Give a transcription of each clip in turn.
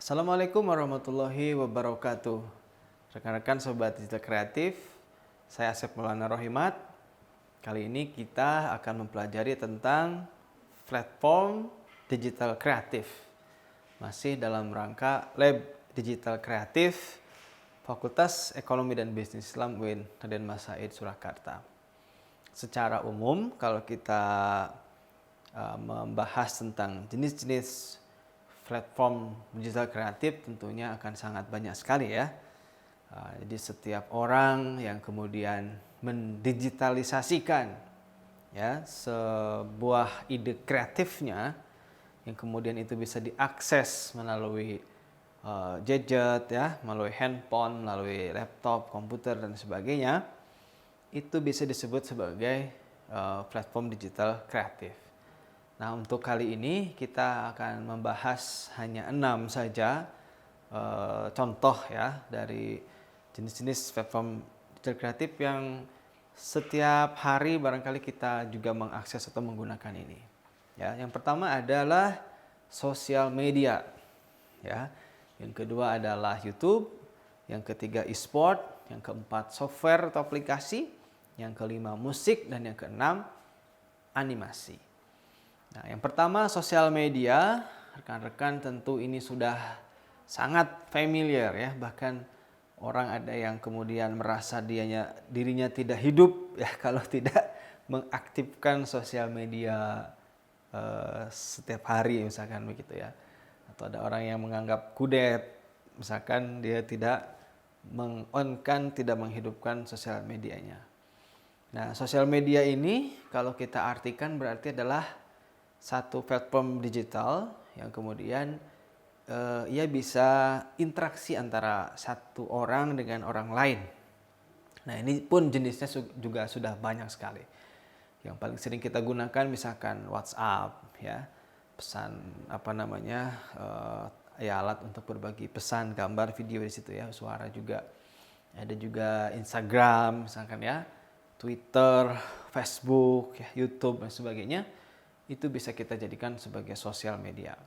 Assalamualaikum warahmatullahi wabarakatuh. Rekan-rekan Sobat Digital Kreatif, saya Asep Maulana Rohimat. Kali ini kita akan mempelajari tentang platform digital kreatif. Masih dalam rangka Lab Digital Kreatif Fakultas Ekonomi dan Bisnis Islam UIN Raden Mas Said Surakarta. Secara umum, kalau kita membahas tentang jenis-jenis platform digital kreatif tentunya akan sangat banyak sekali ya. Jadi setiap orang yang kemudian mendigitalisasikan ya sebuah ide kreatifnya yang kemudian itu bisa diakses melalui gadget ya, melalui handphone, melalui laptop, komputer dan sebagainya, itu bisa disebut sebagai platform digital kreatif. Nah, untuk kali ini kita akan membahas hanya 6 saja contoh ya dari jenis-jenis platform digital kreatif yang setiap hari barangkali kita juga mengakses atau menggunakan ini. Ya, yang pertama adalah sosial media. Ya. Yang kedua adalah YouTube, yang ketiga e-sport, yang keempat software atau aplikasi, yang kelima musik dan yang keenam animasi. Nah, yang pertama sosial media, rekan-rekan tentu ini sudah sangat familiar ya, bahkan orang ada yang kemudian merasa dirinya tidak hidup ya kalau tidak mengaktifkan sosial media setiap hari misalkan begitu ya. Atau ada orang yang menganggap kudet, misalkan dia tidak meng-on-kan, tidak menghidupkan sosial medianya. Nah, sosial media ini kalau kita artikan berarti adalah satu platform digital yang kemudian ia bisa interaksi antara satu orang dengan orang lain. Nah, ini pun jenisnya juga sudah banyak sekali. Yang paling sering kita gunakan misalkan WhatsApp ya, pesan alat untuk berbagi pesan, gambar, video di situ ya, suara juga. Ada juga Instagram misalkan ya, Twitter, Facebook, ya, YouTube dan sebagainya. Itu bisa kita jadikan sebagai sosial media.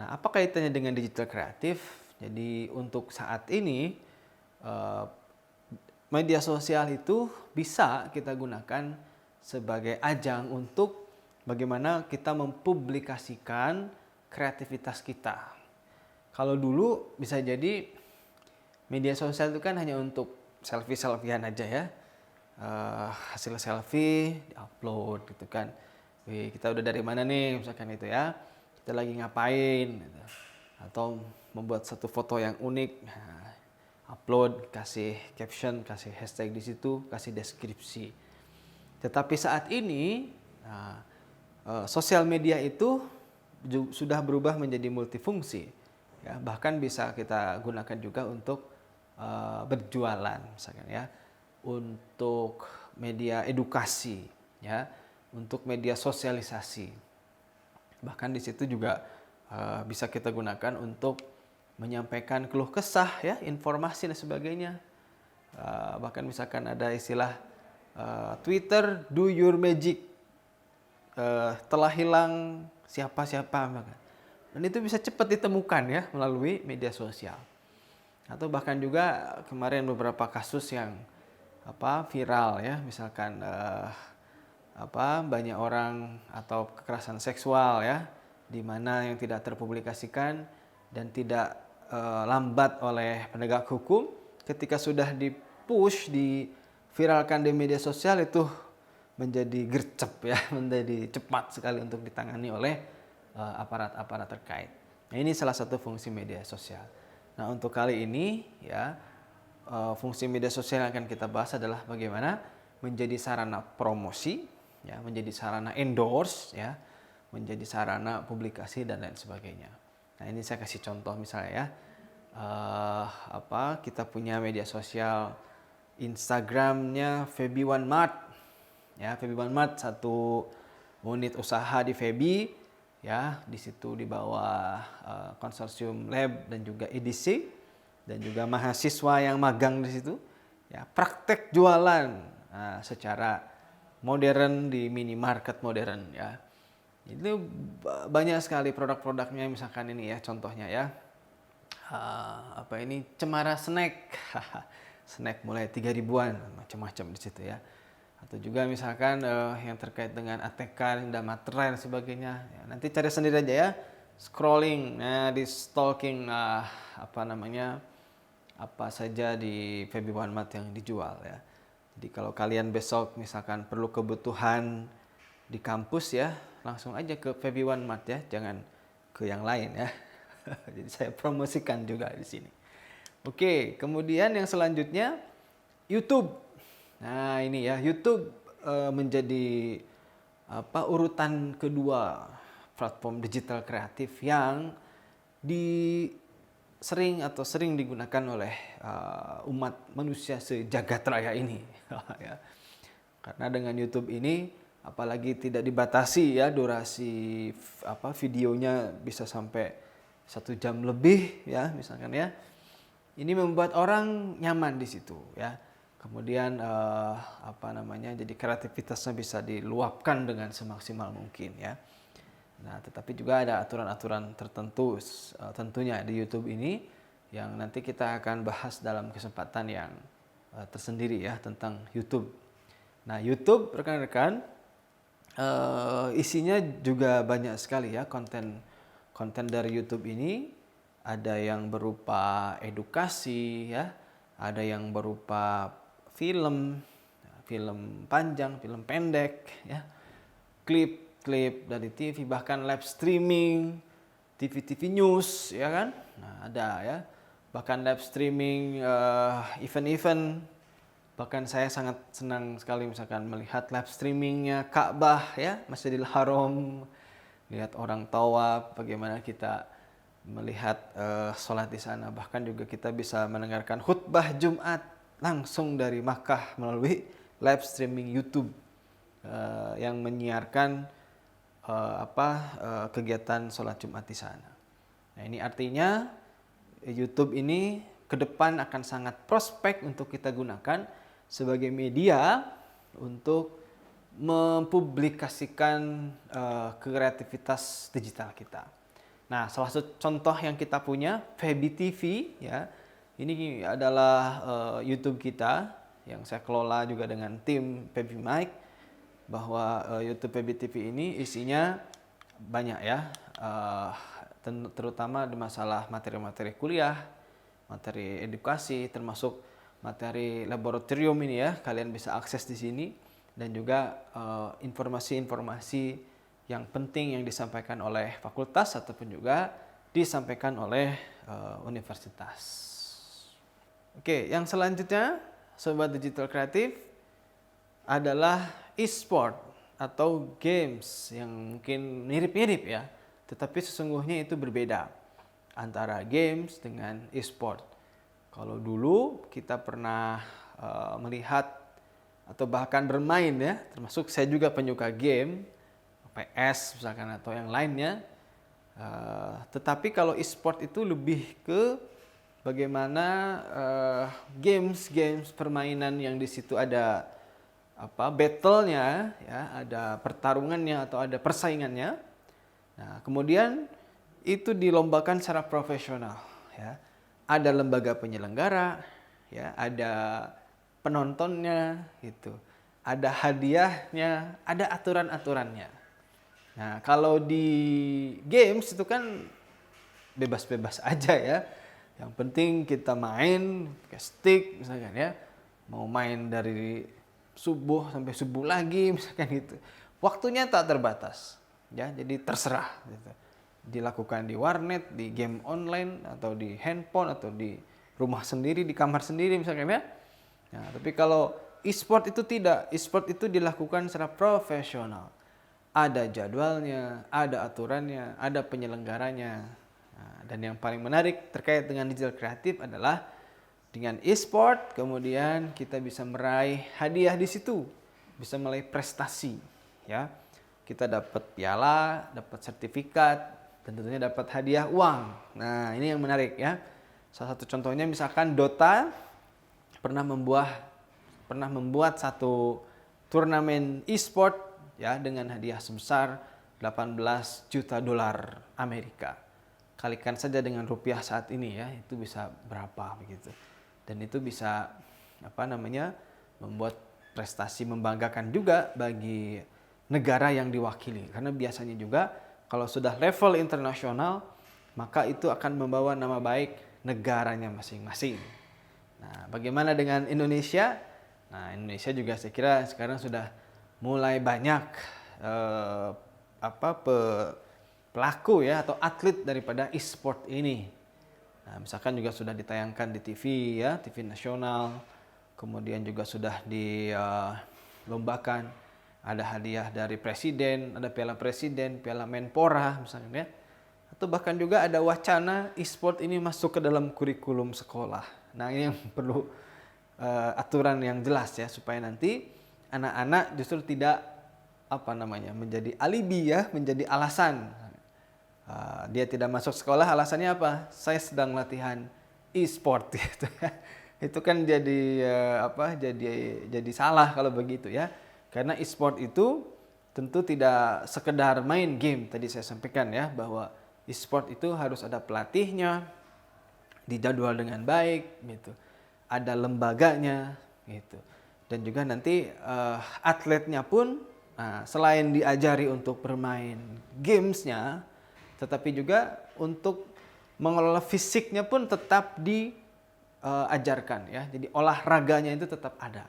Nah, apa kaitannya dengan digital kreatif? Jadi untuk saat ini media sosial itu bisa kita gunakan sebagai ajang untuk bagaimana kita mempublikasikan kreativitas kita. Kalau dulu bisa jadi media sosial itu kan hanya untuk selfie-selfiean aja ya. Hasil selfie diupload gitu kan. Wih, kita udah dari mana nih misalkan itu ya, kita lagi ngapain gitu. Atau membuat satu foto yang unik, nah, upload, kasih caption, kasih hashtag di situ, kasih deskripsi. Tetapi saat ini sosial media itu sudah berubah menjadi multifungsi ya, bahkan bisa kita gunakan juga untuk berjualan misalkan ya, untuk media edukasi ya, untuk media sosialisasi. Bahkan di situ juga bisa kita gunakan untuk menyampaikan keluh kesah ya, informasi dan sebagainya. Bahkan misalkan ada istilah Twitter do your magic, telah hilang siapa-siapa, dan itu bisa cepat ditemukan ya melalui media sosial. Atau bahkan juga kemarin beberapa kasus yang viral ya, misalkan banyak orang atau kekerasan seksual ya, di mana yang tidak terpublikasikan dan tidak lambat oleh penegak hukum, ketika sudah dipush, diviralkan di media sosial itu menjadi gercep ya, menjadi cepat sekali untuk ditangani oleh aparat-aparat terkait. Nah, ini salah satu fungsi media sosial. Nah, untuk kali ini ya, fungsi media sosial yang akan kita bahas adalah bagaimana menjadi sarana promosi ya, menjadi sarana endorse ya, menjadi sarana publikasi dan lain sebagainya. Nah, ini saya kasih contoh misalnya ya, kita punya media sosial Instagramnya Febi One Mart ya, Febi One Mart satu unit usaha di Febi ya, di situ di bawah konsorsium lab dan juga edisi dan juga mahasiswa yang magang di situ ya, praktek jualan secara modern di minimarket modern ya. Itu banyak sekali produk-produknya misalkan ini ya contohnya ya. Cemara snack. Snack mulai 3 ribuan, macam-macam di situ ya. Atau juga misalkan yang terkait dengan ATK, denda materai dan sebagainya. Ya, nanti cari sendiri aja ya. Scrolling, di stalking apa saja di Feby One Mart yang dijual ya. Jadi kalau kalian besok misalkan perlu kebutuhan di kampus ya, langsung aja ke Feby One Mart ya, jangan ke yang lain ya. Jadi saya promosikan juga di sini. Oke, kemudian yang selanjutnya YouTube. Nah, ini ya, YouTube menjadi urutan kedua platform digital kreatif yang sering digunakan oleh umat manusia sejagat raya ini. Ya. Karena dengan YouTube ini apalagi tidak dibatasi ya durasi videonya bisa sampai 1 jam lebih ya misalkan ya. Ini membuat orang nyaman di situ ya. Kemudian jadi kreativitasnya bisa diluapkan dengan semaksimal mungkin ya. Nah, tetapi juga ada aturan-aturan tertentu tentunya di YouTube ini yang nanti kita akan bahas dalam kesempatan yang tersendiri ya tentang YouTube. Nah, YouTube rekan-rekan isinya juga banyak sekali ya konten dari YouTube ini. Ada yang berupa edukasi ya, ada yang berupa film panjang, film pendek ya, klip dari TV, bahkan live streaming, TV news ya kan. Nah, ada ya. Bahkan live streaming event-event. Bahkan saya sangat senang sekali misalkan melihat live streamingnya Ka'bah ya, Masjidil Haram. Lihat orang tawaf, bagaimana kita melihat sholat di sana. Bahkan juga kita bisa mendengarkan khutbah Jumat langsung dari Makkah melalui live streaming YouTube yang menyiarkan kegiatan sholat Jumat di sana. Nah, ini artinya YouTube ini ke depan akan sangat prospek untuk kita gunakan sebagai media untuk mempublikasikan kreativitas digital kita. Nah, salah satu contoh yang kita punya Feby TV ya. Ini adalah YouTube kita yang saya kelola juga dengan tim Feby Mike, bahwa YouTube Feby TV ini isinya banyak ya, terutama di masalah materi-materi kuliah, materi edukasi, termasuk materi laboratorium ini ya, kalian bisa akses di sini, dan juga informasi-informasi yang penting yang disampaikan oleh fakultas ataupun juga disampaikan oleh universitas. Oke, yang selanjutnya Sobat Digital Kreatif adalah e-sport atau games yang mungkin mirip-mirip ya, tetapi sesungguhnya itu berbeda antara games dengan e-sport. Kalau dulu kita pernah melihat atau bahkan bermain ya, termasuk saya juga penyuka game, PS misalkan atau yang lainnya. Tetapi kalau e-sport itu lebih ke bagaimana games permainan yang di situ ada battle-nya ya, ada pertarungannya atau ada persaingannya. Nah, kemudian itu dilombakan secara profesional ya. Ada lembaga penyelenggara ya, ada penontonnya gitu. Ada hadiahnya, ada aturan-aturannya. Nah, kalau di games itu kan bebas-bebas aja ya. Yang penting kita main pakai stick misalkan ya. Mau main dari subuh sampai subuh lagi misalkan gitu. Waktunya tak terbatas ya, jadi terserah gitu. Dilakukan di warnet, di game online atau di handphone atau di rumah sendiri, di kamar sendiri misalkan ya. Nah, tapi kalau e-sport itu tidak, e-sport itu dilakukan secara profesional. Ada jadwalnya, ada aturannya, ada penyelenggaranya. Nah, dan yang paling menarik terkait dengan digital kreatif adalah dengan e-sport, kemudian kita bisa meraih hadiah di situ, bisa meraih prestasi, ya. Kita dapat piala, dapat sertifikat, dan tentunya dapat hadiah uang. Nah, ini yang menarik ya. Salah satu contohnya misalkan Dota pernah membuat satu turnamen e-sport ya dengan hadiah sebesar $18 juta Amerika. kalikan saja dengan rupiah saat ini ya, itu bisa berapa begitu. Dan itu bisa membuat prestasi membanggakan juga bagi negara yang diwakili. Karena biasanya juga kalau sudah level internasional, maka itu akan membawa nama baik negaranya masing-masing. Nah, bagaimana dengan Indonesia? Nah, Indonesia juga saya kira sekarang sudah mulai banyak pelaku ya atau atlet daripada e-sport ini. Nah, misalkan juga sudah ditayangkan di TV ya, TV nasional. Kemudian juga sudah dilombakan, ada hadiah dari presiden, ada piala presiden, piala Menpora misalnya ya. Atau bahkan juga ada wacana e-sport ini masuk ke dalam kurikulum sekolah. Nah, ini yang perlu aturan yang jelas ya, supaya nanti anak-anak justru tidak menjadi alibi ya, menjadi alasan. Dia tidak masuk sekolah, alasannya apa? Saya sedang latihan e-sport gitu ya. Itu kan jadi salah kalau begitu ya. Karena e-sport itu tentu tidak sekedar main game. Tadi saya sampaikan ya bahwa e-sport itu harus ada pelatihnya, dijadwal dengan baik gitu. Ada lembaganya gitu. Dan juga nanti atletnya pun selain diajari untuk bermain gamesnya, tetapi juga untuk mengelola fisiknya pun tetap diajarkan ya. Jadi olahraganya itu tetap ada.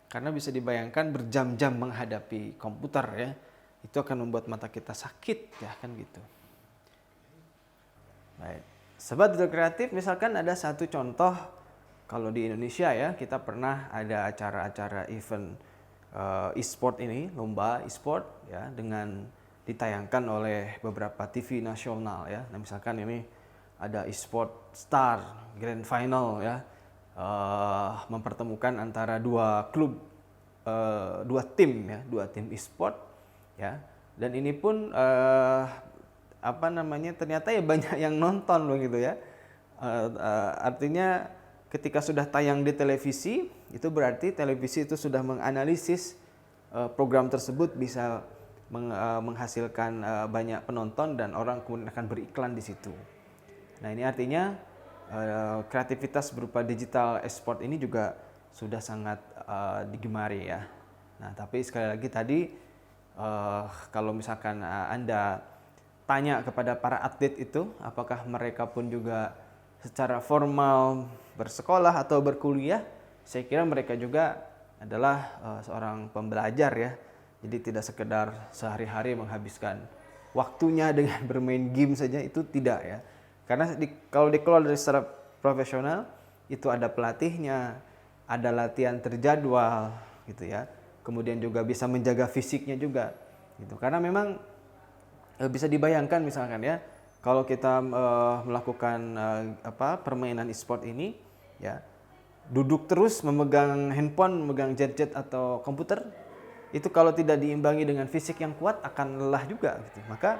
Karena bisa dibayangkan berjam-jam menghadapi komputer ya, itu akan membuat mata kita sakit ya kan gitu. Baik. Sobat Duta Kreatif, misalkan ada satu contoh kalau di Indonesia ya, kita pernah ada acara-acara event e-sport ini, lomba e-sport ya, dengan ditayangkan oleh beberapa TV nasional ya. Nah, misalkan ini ada e-sport star grand final ya, mempertemukan antara dua klub, dua tim e-sport ya. Dan ini pun ternyata ya banyak yang nonton begitu ya. Artinya ketika sudah tayang di televisi, itu berarti televisi itu sudah menganalisis program tersebut bisa menghasilkan banyak penonton dan orang kemudian akan beriklan di situ. Nah, ini artinya kreativitas berupa digital e-sport ini juga sudah sangat digemari ya. Nah, tapi sekali lagi tadi kalau misalkan Anda tanya kepada para atlet itu, apakah mereka pun juga secara formal bersekolah atau berkuliah, saya kira mereka juga adalah seorang pembelajar ya. Jadi tidak sekedar sehari-hari menghabiskan waktunya dengan bermain game saja, itu tidak ya. Karena kalau dikelola dari secara profesional, itu ada pelatihnya, ada latihan terjadwal gitu ya. Kemudian juga bisa menjaga fisiknya juga gitu. Karena memang bisa dibayangkan misalkan ya, kalau kita melakukan permainan e-sport ini ya, duduk terus memegang handphone, memegang gadget atau komputer, itu kalau tidak diimbangi dengan fisik yang kuat akan lelah juga gitu. Maka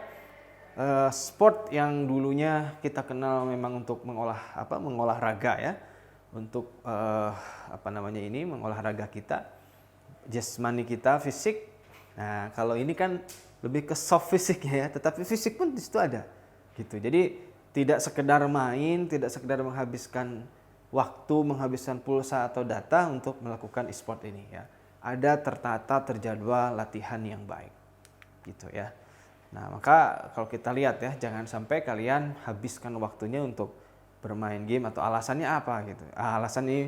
sport yang dulunya kita kenal memang untuk mengolah raga ya, untuk mengolah raga kita, jasmani kita, fisik. Nah, kalau ini kan lebih ke soft fisiknya ya, tetapi fisik pun di situ ada gitu. Jadi tidak sekedar main, tidak sekedar menghabiskan waktu, menghabiskan pulsa atau data untuk melakukan e-sport ini ya. Ada tertata, terjadwal latihan yang baik gitu ya. Nah, maka kalau kita lihat ya, jangan sampai kalian habiskan waktunya untuk bermain game atau alasannya apa gitu. Alasan ini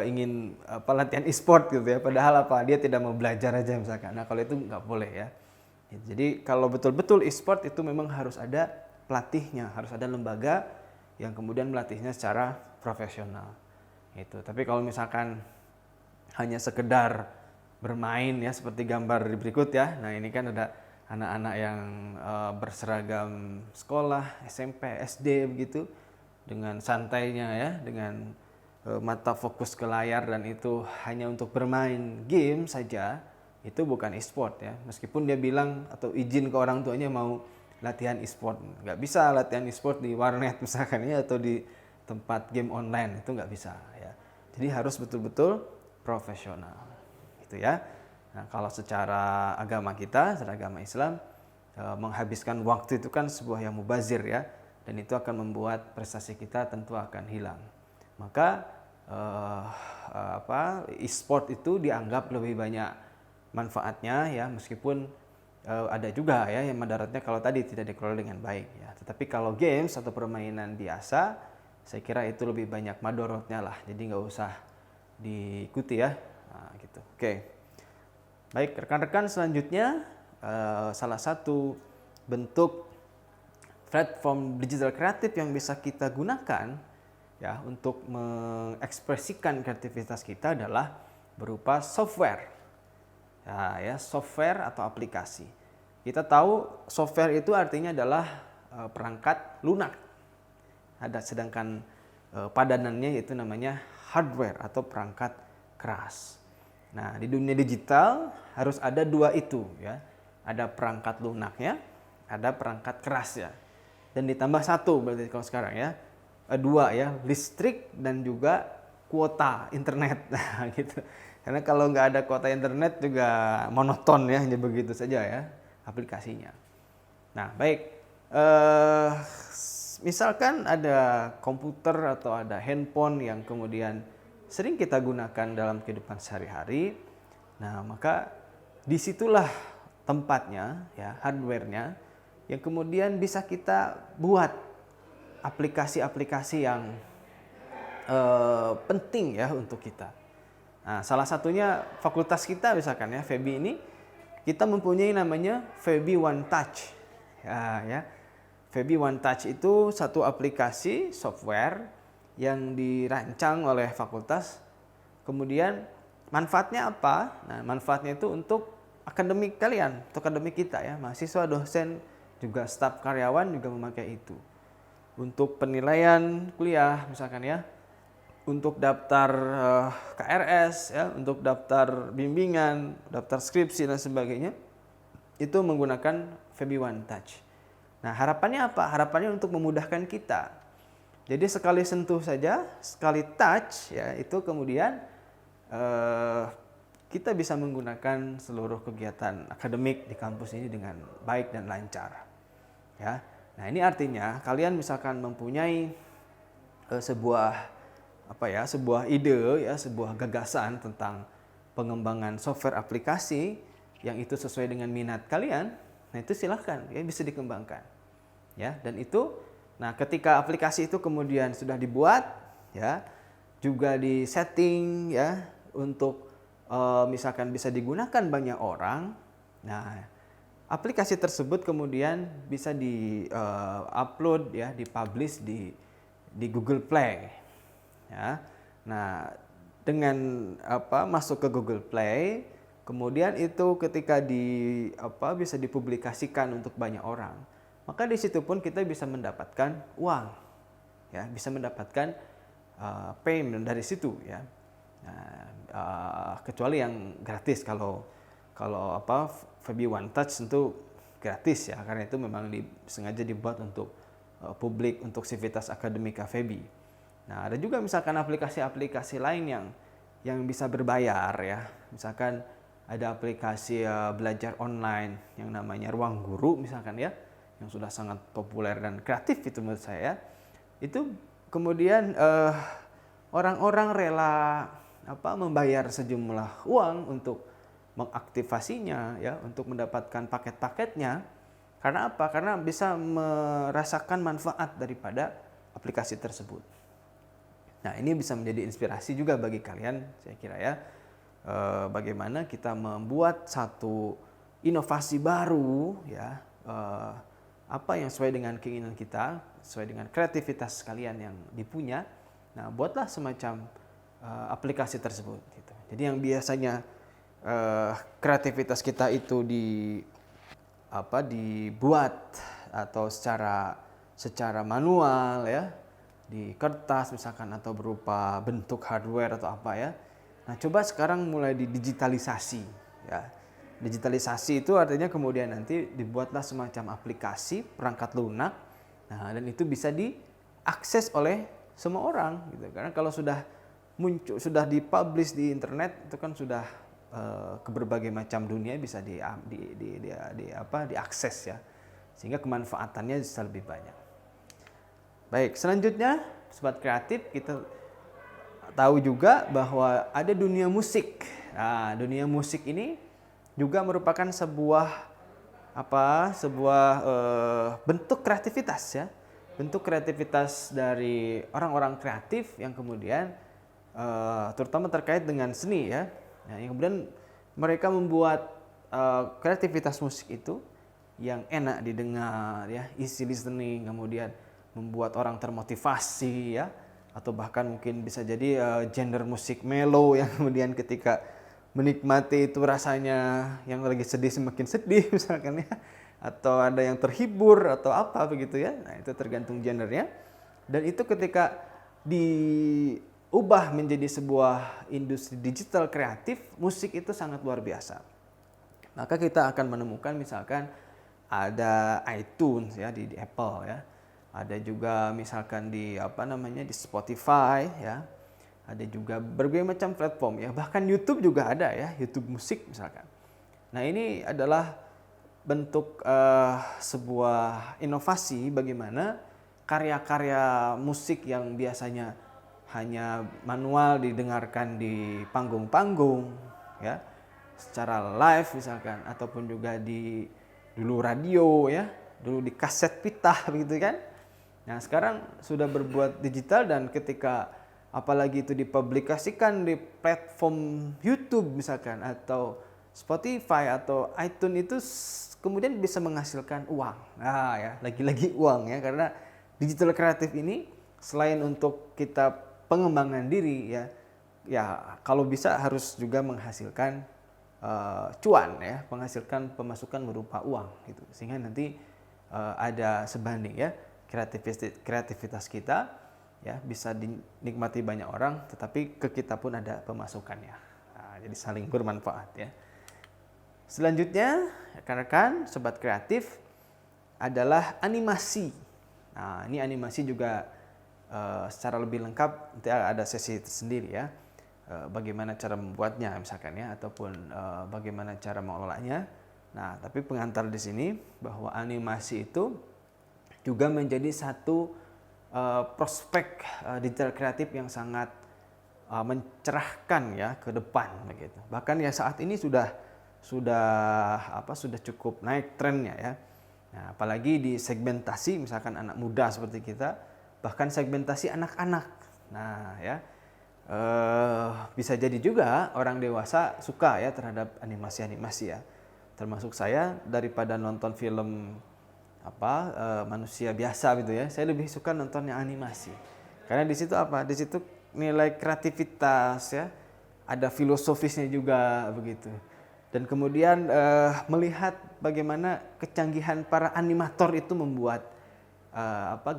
ingin latihan e-sport gitu ya, padahal dia tidak mau belajar aja misalkan. Nah, kalau itu nggak boleh ya. Jadi kalau betul-betul e-sport itu memang harus ada pelatihnya, harus ada lembaga yang kemudian melatihnya secara profesional. Itu. Tapi kalau misalkan hanya sekedar bermain ya, seperti gambar di berikut ya. Nah, ini kan ada anak-anak yang berseragam sekolah, SMP, SD begitu, dengan santainya ya, dengan mata fokus ke layar, dan itu hanya untuk bermain game saja. Itu bukan e-sport ya. Meskipun dia bilang atau izin ke orang tuanya mau latihan e-sport, nggak bisa latihan e-sport di warnet misalkan ya, atau di tempat game online, itu nggak bisa ya. Jadi harus betul-betul profesional gitu ya. Nah, kalau secara agama kita, secara agama Islam, menghabiskan waktu itu kan sebuah yang mubazir ya, dan itu akan membuat prestasi kita tentu akan hilang. Maka e-sport itu dianggap lebih banyak manfaatnya ya, meskipun ada juga ya yang madaratnya kalau tadi tidak dikelola dengan baik ya. Tetapi kalau games atau permainan biasa, saya kira itu lebih banyak madorotnya lah, jadi nggak usah diikuti ya. Nah, gitu. Oke. Baik, rekan-rekan, selanjutnya salah satu bentuk platform digital kreatif yang bisa kita gunakan ya untuk mengekspresikan kreativitas kita adalah berupa software. Ya, software atau aplikasi. Kita tahu software itu artinya adalah perangkat lunak. Sedangkan padanannya itu namanya hardware atau perangkat keras. Nah, di dunia digital harus ada dua itu ya. Ada perangkat lunaknya, ada perangkat kerasnya. Dan ditambah satu berarti kalau sekarang ya. Dua ya, listrik dan juga kuota internet. Nah, gitu. Karena kalau nggak ada kuota internet juga monoton ya, hanya begitu saja ya aplikasinya. Nah, baik. Misalkan ada komputer atau ada handphone yang kemudian sering kita gunakan dalam kehidupan sehari-hari. Nah, maka disitulah tempatnya ya, hardware-nya yang kemudian bisa kita buat aplikasi-aplikasi yang penting ya untuk kita. Nah, salah satunya fakultas kita misalkan ya, FEBI ini, kita mempunyai namanya FEBI One Touch. Ya. FEBI One Touch itu satu aplikasi software yang dirancang oleh fakultas. Kemudian manfaatnya apa? Nah, manfaatnya itu untuk akademik kalian, untuk akademik kita ya, mahasiswa, dosen, juga staf karyawan juga memakai itu. Untuk penilaian kuliah misalkan ya, untuk daftar KRS ya, untuk daftar bimbingan, daftar skripsi dan sebagainya, itu menggunakan FEBI One Touch. Nah, harapannya apa? Harapannya untuk memudahkan kita. Jadi sekali sentuh saja, sekali touch ya, itu kemudian kita bisa menggunakan seluruh kegiatan akademik di kampus ini dengan baik dan lancar. Ya. Nah, ini artinya kalian misalkan mempunyai sebuah ide ya, sebuah gagasan tentang pengembangan software aplikasi yang itu sesuai dengan minat kalian, nah itu silahkan ya, bisa dikembangkan ya. Dan itu, nah ketika aplikasi itu kemudian sudah dibuat ya, juga di setting ya untuk misalkan bisa digunakan banyak orang, nah aplikasi tersebut kemudian bisa di upload ya, dipublish di Google Play. Ya. Nah, dengan masuk ke Google Play, kemudian itu ketika bisa dipublikasikan untuk banyak orang, maka di situ pun kita bisa mendapatkan uang, ya, bisa mendapatkan payment dari situ, ya. Nah, kecuali yang gratis, kalau FEBI One Touch tentu gratis ya, karena itu memang sengaja dibuat untuk publik, untuk sivitas akademika FEBI. Nah, ada juga misalkan aplikasi-aplikasi lain yang bisa berbayar ya. Misalkan ada aplikasi belajar online yang namanya Ruang Guru misalkan ya, yang sudah sangat populer dan kreatif itu menurut saya. Itu kemudian orang-orang rela membayar sejumlah uang untuk mengaktifasinya ya, untuk mendapatkan paket-paketnya. Karena apa? Karena bisa merasakan manfaat daripada aplikasi tersebut. Nah, ini bisa menjadi inspirasi juga bagi kalian, saya kira ya, bagaimana kita membuat satu inovasi baru ya, yang sesuai dengan keinginan kita, sesuai dengan kreativitas kalian yang dipunya. Nah, buatlah semacam aplikasi tersebut. Gitu. Jadi yang biasanya kreativitas kita itu dibuat atau secara manual ya, di kertas misalkan atau berupa bentuk hardware atau apa ya. Nah, coba sekarang mulai didigitalisasi ya. Digitalisasi itu artinya kemudian nanti dibuatlah semacam aplikasi perangkat lunak. Nah, dan itu bisa diakses oleh semua orang gitu. Karena kalau sudah muncul, sudah dipublish di internet, itu kan sudah ke berbagai macam dunia bisa diakses ya. Sehingga kemanfaatannya bisa lebih banyak. Baik, selanjutnya sobat kreatif, kita tahu juga bahwa ada dunia musik. Nah, dunia musik ini juga merupakan bentuk kreativitas ya. Bentuk kreativitas dari orang-orang kreatif yang kemudian terutama terkait dengan seni ya. Nah, yang kemudian mereka membuat kreativitas musik itu yang enak didengar ya, easy listening, kemudian membuat orang termotivasi ya, atau bahkan mungkin bisa jadi genre musik mellow yang kemudian ketika menikmati itu rasanya yang lagi sedih semakin sedih misalkan ya, atau ada yang terhibur atau apa begitu ya. Nah, itu tergantung genrenya. Dan itu ketika diubah menjadi sebuah industri digital kreatif, musik itu sangat luar biasa. Maka kita akan menemukan misalkan ada iTunes ya di Apple ya. Ada juga misalkan di di Spotify ya. Ada juga berbagai macam platform ya. Bahkan YouTube juga ada ya, YouTube musik misalkan. Nah, ini adalah bentuk sebuah inovasi bagaimana karya-karya musik yang biasanya hanya manual didengarkan di panggung-panggung ya, secara live misalkan, ataupun juga dulu radio ya, dulu di kaset pita begitu kan. Nah, sekarang sudah berbuat digital, dan ketika apalagi itu dipublikasikan di platform YouTube misalkan atau Spotify atau iTunes, itu kemudian bisa menghasilkan uang. Nah, ya, lagi-lagi uang ya, karena digital kreatif ini selain untuk kita pengembangan diri ya, kalau bisa harus juga menghasilkan cuan ya, menghasilkan pemasukan berupa uang gitu, sehingga nanti ada sebanding ya, kreativitas kita ya bisa dinikmati banyak orang, tetapi ke kita pun ada pemasukannya. Nah, jadi saling bermanfaat ya. Selanjutnya rekan-rekan sobat kreatif adalah animasi. Nah, ini animasi juga secara lebih lengkap nanti ada sesi tersendiri ya. Bagaimana cara membuatnya misalkan ya, ataupun bagaimana cara mengelolanya. Nah, tapi pengantar di sini bahwa animasi itu juga menjadi satu prospek digital kreatif yang sangat mencerahkan ya ke depan begitu. Bahkan ya saat ini sudah cukup naik trennya ya. Nah, apalagi di segmentasi misalkan anak muda seperti kita, bahkan segmentasi anak-anak. Nah, ya. Bisa jadi juga orang dewasa suka ya terhadap animasi-animasi ya. Termasuk saya, daripada nonton film manusia biasa gitu ya, saya lebih suka nonton yang animasi. Karena di situ Di situ nilai kreativitas ya, ada filosofisnya juga begitu. Dan kemudian melihat bagaimana kecanggihan para animator itu membuat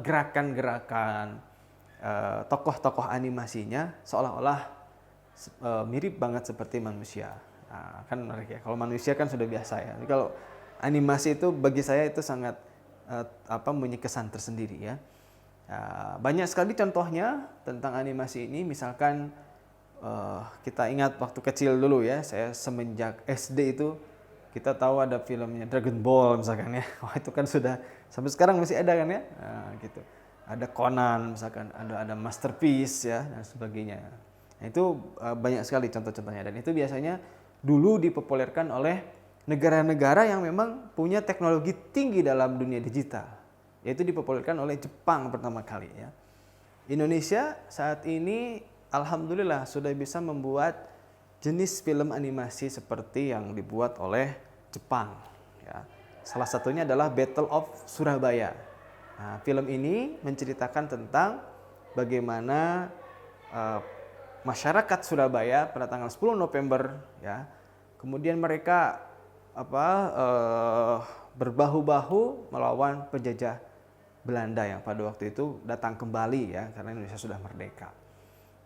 gerakan-gerakan tokoh-tokoh animasinya seolah-olah mirip banget seperti manusia. Nah, kan menarik ya. Kalau manusia kan sudah biasa ya. Tapi kalau animasi itu bagi saya itu sangat punya kesan tersendiri ya. Banyak sekali contohnya tentang animasi ini. Misalkan kita ingat waktu kecil dulu ya. Saya semenjak SD itu kita tahu ada filmnya Dragon Ball misalkan ya. Wah, itu kan sudah sampai sekarang masih ada kan ya. Nah, gitu. Ada Conan misalkan, ada Masterpiece ya dan sebagainya. Nah, itu banyak sekali contoh-contohnya, dan itu biasanya dulu dipopulerkan oleh negara-negara yang memang punya teknologi tinggi dalam dunia digital. Yaitu dipopulerkan oleh Jepang pertama kali ya. Indonesia saat ini alhamdulillah sudah bisa membuat jenis film animasi seperti yang dibuat oleh Jepang ya. Salah satunya adalah Battle of Surabaya. Nah, film ini menceritakan tentang bagaimana masyarakat Surabaya pada tanggal 10 November ya, kemudian mereka berbahu-bahu melawan penjajah Belanda yang pada waktu itu datang kembali ya, karena Indonesia sudah merdeka.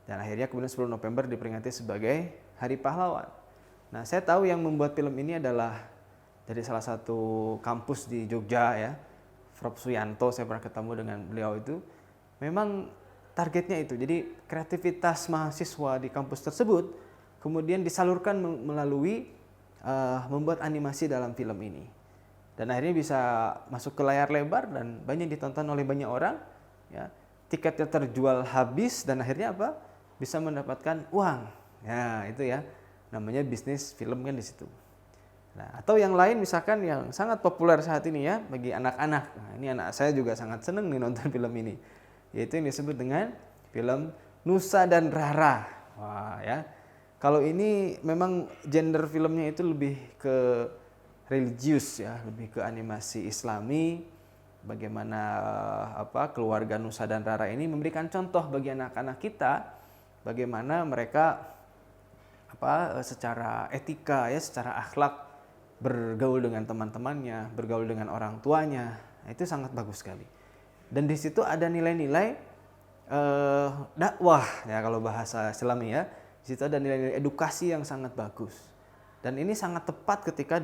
Dan akhirnya kemudian 10 November diperingati sebagai Hari Pahlawan. Nah, saya tahu yang membuat film ini adalah dari salah satu kampus di Jogja ya, Prof. Suyanto. Saya pernah ketemu dengan beliau, itu memang targetnya itu. Jadi kreativitas mahasiswa di kampus tersebut kemudian disalurkan melalui membuat animasi dalam film ini. Dan akhirnya bisa masuk ke layar lebar dan banyak ditonton oleh banyak orang ya, tiketnya terjual habis dan akhirnya apa? Bisa mendapatkan uang. Ya, itu ya. Namanya bisnis film kan di situ. Nah, atau yang lain misalkan yang sangat populer saat ini ya bagi anak-anak. Nah, ini anak saya juga sangat seneng nih nonton film ini. Yaitu yang disebut dengan film Nusa dan Rara. Wah, ya. Kalau ini memang gender filmnya itu lebih ke religius ya, lebih ke animasi Islami. Bagaimana keluarga Nusa dan Rara ini memberikan contoh bagi anak-anak kita bagaimana mereka secara etika ya, secara akhlak bergaul dengan teman-temannya, bergaul dengan orang tuanya. Itu sangat bagus sekali. Dan di situ ada nilai-nilai dakwah ya kalau bahasa Islami ya. Di situ ada nilai-nilai edukasi yang sangat bagus. Dan ini sangat tepat ketika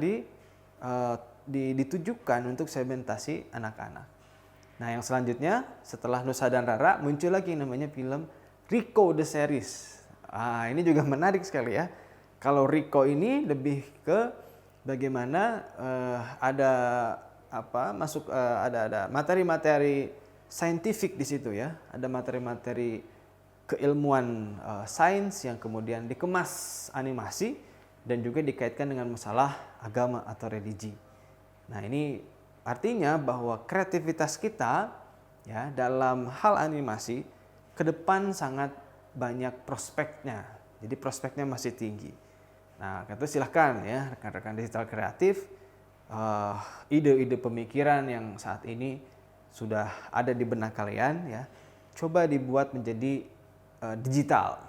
ditujukan untuk segmentasi anak-anak. Nah, yang selanjutnya setelah Nusa dan Rara muncul lagi namanya film Rico the Series. Ini juga menarik sekali ya. Kalau Rico ini lebih ke bagaimana ada materi-materi saintifik di situ ya. Ada materi-materi keilmuan sains yang kemudian dikemas animasi dan juga dikaitkan dengan masalah agama atau religi. Nah, ini artinya bahwa kreativitas kita ya dalam hal animasi ke depan sangat banyak prospeknya. Jadi prospeknya masih tinggi. Nah, itu silahkan ya rekan-rekan digital kreatif, ide-ide pemikiran yang saat ini sudah ada di benak kalian ya, coba dibuat menjadi digital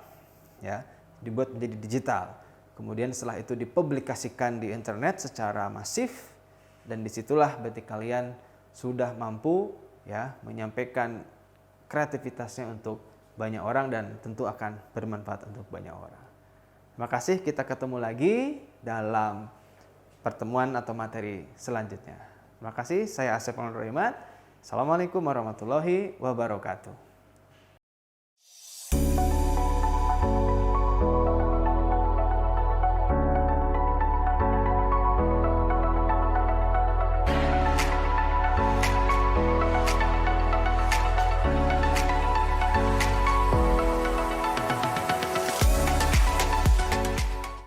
ya, dibuat menjadi digital. Kemudian setelah itu dipublikasikan di internet secara masif dan disitulah berarti kalian sudah mampu ya menyampaikan kreativitasnya untuk banyak orang dan tentu akan bermanfaat untuk banyak orang. Terima kasih, kita ketemu lagi dalam pertemuan atau materi selanjutnya. Terima kasih, saya Asep Rahmat. Assalamualaikum warahmatullahi wabarakatuh.